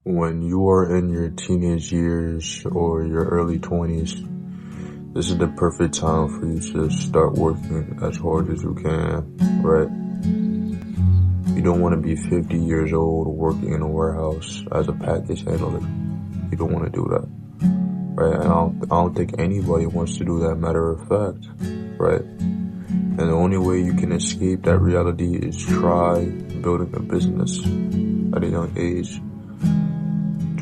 When you are in your teenage years or your early 20s, this is the perfect time for you to start working as hard as you can, right? You don't want to be 50 years old working in a warehouse as a package handler. You don't want to do that, right? And I don't think anybody wants to do that, matter of fact, right? And the only way you can escape that reality is try building a business at a young age.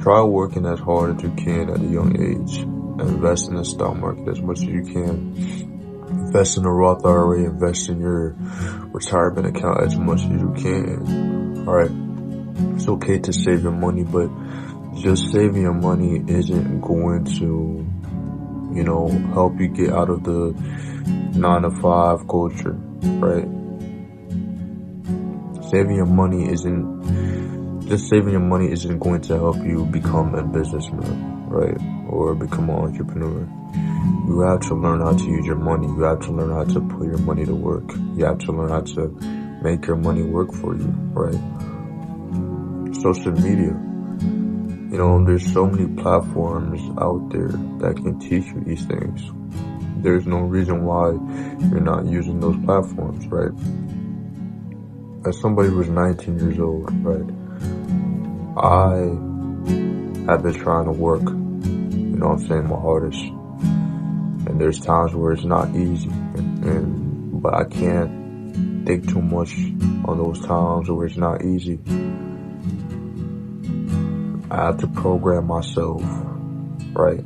Try working as hard as you can at a young age. Invest in the stock market as much as you can. Invest in a Roth IRA. Invest in your retirement account as much as you can. Alright. It's okay to save your money, but just saving your money isn't going to, help you get out of the 9-to-5 culture, right? Saving your money isn't going to help you become a businessman, right? Or become an entrepreneur. You have to learn how to use your money. You have to learn how to put your money to work. You have to learn how to make your money work for you, right? Social media. There's so many platforms out there that can teach you these things. There's no reason why you're not using those platforms, right? As somebody who's 19 years old, right? I have been trying to work, my hardest. And there's times where it's not easy, but I can't think too much on those times where it's not easy. I have to program myself, right?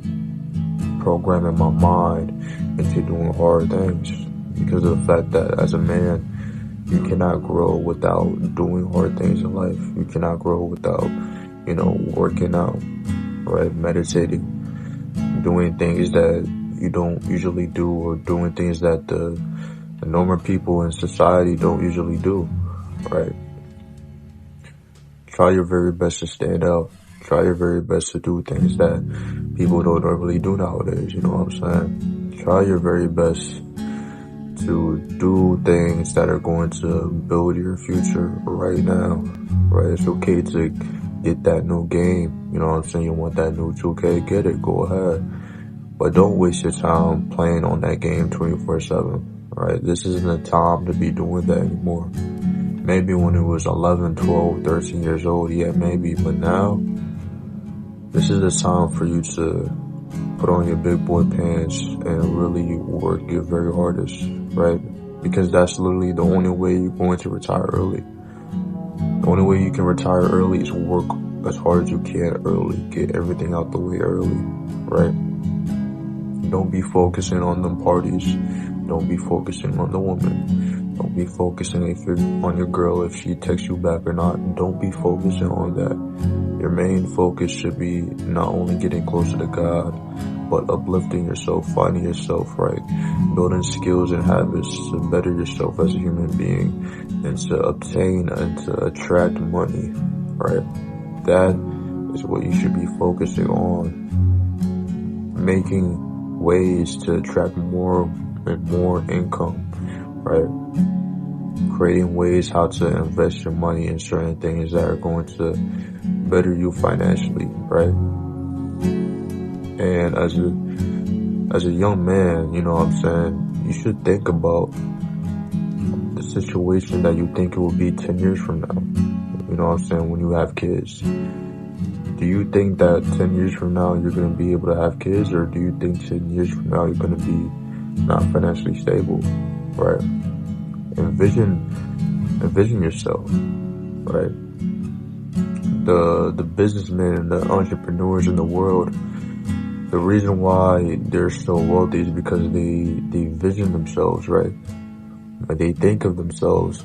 Programming my mind into doing hard things because of the fact that as a man, you cannot grow without doing hard things in life. You cannot grow without, working out, right? Meditating, doing things that you don't usually do, or doing things that the normal people in society don't usually do, right? Try your very best to stand out. Try your very best to do things that people don't normally do nowadays, you know what I'm saying? Try your very best to do things that are going to build your future right now, right? It's okay to get that new game, you know what I'm saying? You want that new 2K, get it, go ahead. But don't waste your time playing on that game 24/7, right? This isn't the time to be doing that anymore. Maybe when it was 11, 12, 13 years old, yeah, maybe. But now, this is the time for you to put on your big boy pants and really work your very hardest, right? Because that's literally the only way you're going to retire early. The only way you can retire early is work as hard as you can early. Get everything out the way early, right? Don't be focusing on them parties. Don't be focusing on the woman. Don't be focusing on your girl if she texts you back or not. Don't be focusing on that. Your main focus should be not only getting closer to God, but uplifting yourself, finding yourself, right? Building skills and habits to better yourself as a human being and to obtain and to attract money, right? That is what you should be focusing on. Making ways to attract more and more income, right? Creating ways how to invest your money in certain things that are going to better you financially, right? And as a young man, you should think about the situation that you think it will be 10 years from now. When you have kids. Do you think that 10 years from now you're going to be able to have kids, or do you think 10 years from now you're going to be not financially stable, right? Envision yourself, right? The businessmen and the entrepreneurs in the world, the reason why they're so wealthy is because they vision themselves, right? They think of themselves,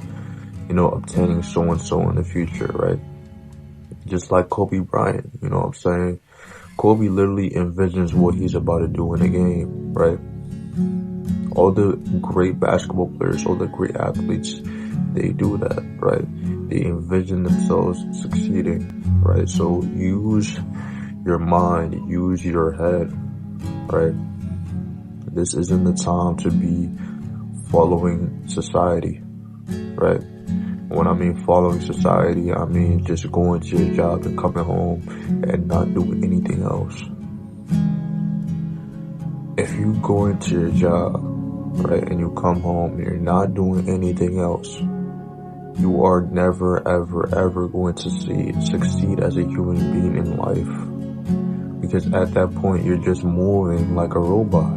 obtaining so-and-so in the future, right? Just like Kobe Bryant, you know what I'm saying? Kobe literally envisions what he's about to do in the game, right? All the great basketball players, all the great athletes, they do that, right? They envision themselves succeeding, right? So use your mind, use your head, right? This isn't the time to be following society, right? When I mean following society, I mean just going to your job and coming home and not doing anything else. If you go into your job, right, and you come home and you're not doing anything else, you are never, ever, ever going to succeed as a human being in life. Because at that point, you're just moving like a robot,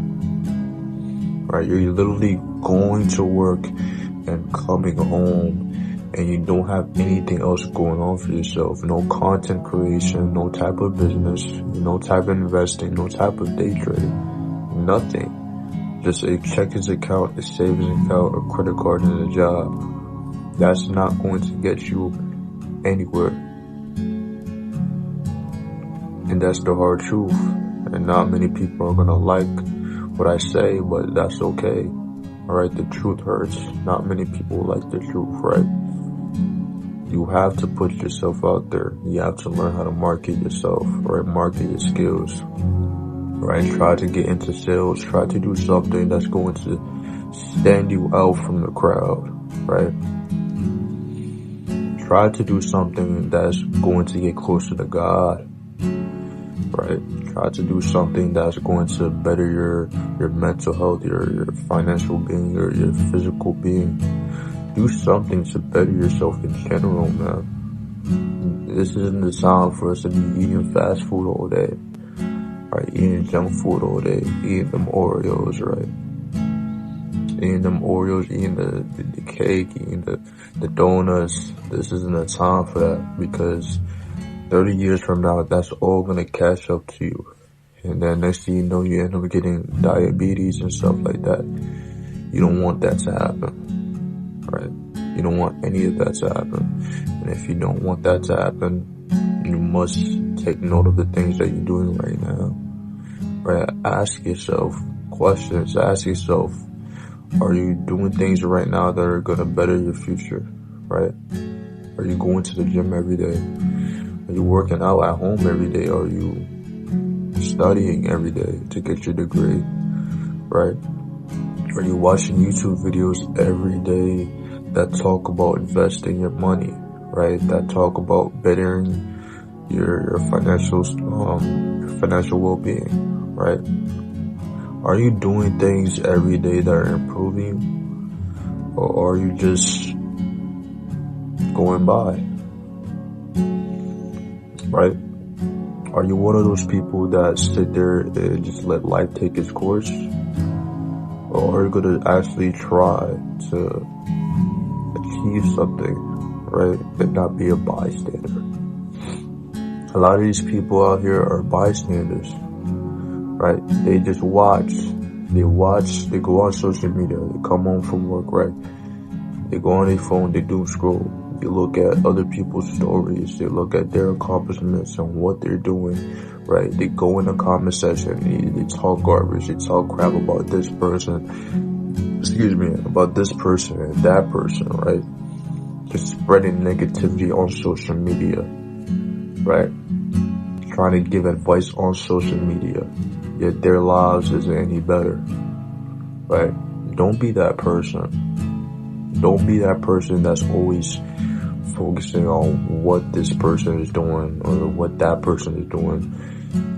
right? You're literally going to work and coming home, and you don't have anything else going on for yourself. No content creation, no type of business, no type of investing, no type of day trading, nothing. Just a checkings account, a savings account, a credit card, and a job. That's not going to get you anywhere. And that's the hard truth. And not many people are gonna like what I say, but that's okay. Alright, the truth hurts. Not many people like the truth, right? You have to put yourself out there. You have to learn how to market yourself, right? Market your skills, right? Try to get into sales. Try to do something that's going to stand you out from the crowd, right? Try to do something that's going to get closer to God, right? Try to do something that's going to better your mental health, your financial being, your physical being. Do something to better yourself in general, man. This isn't the time for us to be eating fast food all day, right? Eating junk food all day, eating them Oreos, right? Eating them Oreos, eating the cake, eating the donuts. This isn't a time for that, because 30 years from now, that's all gonna catch up to you. And then next thing you know, you end up getting diabetes and stuff like that. You don't want that to happen, right? You don't want any of that to happen. And if you don't want that to happen, you must take note of the things that you're doing right now, right? Ask yourself questions. Ask yourself, are you doing things right now that are gonna better your future, right? Are you going to the gym every day? Are you working out at home every day? Are you studying every day to get your degree, right? Are you watching YouTube videos every day that talk about investing your money, right? That talk about bettering your financial well-being, right? Are you doing things every day that are improving you? Or are you just going by, right? Are you one of those people that sit there and just let life take its course? Or are you going to actually try to achieve something, right? And not be a bystander? A lot of these people out here are bystanders, right? They just watch. They go on social media, they come home from work, right? They go on their phone, they doom scroll. They look at other people's stories, they look at their accomplishments and what they're doing, right? They go in the comment section, they talk garbage, they talk crap about this person, about this person and that person, right? Just spreading negativity on social media, right? Trying to give advice on social media, yet their lives isn't any better, right? Don't be that person. Don't be that person that's always focusing on what this person is doing or what that person is doing.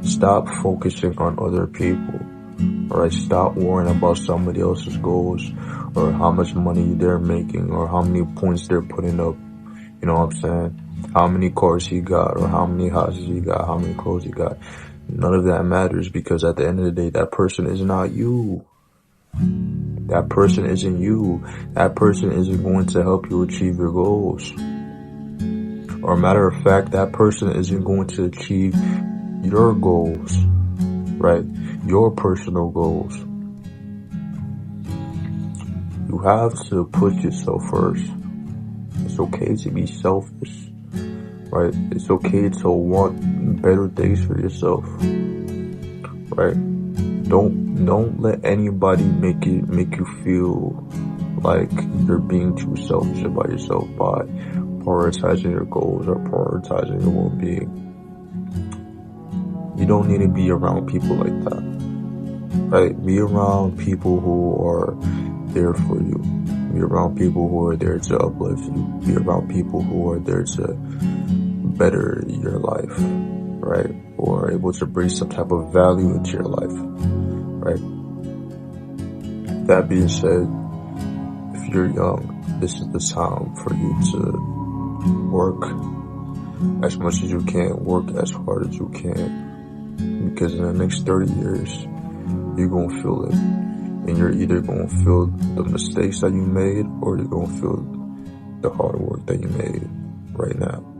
Stop focusing on other people, alright? Stop worrying about somebody else's goals or how much money they're making or how many points they're putting up. You know what I'm saying? How many cars he got or how many houses he got, how many clothes he got. None of that matters, because at the end of the day, that person is not you. That person isn't you. That person isn't going to help you achieve your goals. Or matter of fact, that person isn't going to achieve your goals, right? Your personal goals. You have to put yourself first. It's okay to be selfish, right? It's okay to want better things for yourself, right? Don't let anybody make you feel like you're being too selfish about yourself by prioritizing your goals or prioritizing your well-being. You don't need to be around people like that, right? Be around people who are there for you. Be around people who are there to uplift you. Be around people who are there to better your life, right? Or able to bring some type of value into your life, right? That being said, if you're young, this is the time for you to work as much as you can, work as hard as you can, because in the next 30 years, you're going to feel it. And you're either going to feel the mistakes that you made, or you're going to feel the hard work that you made right now.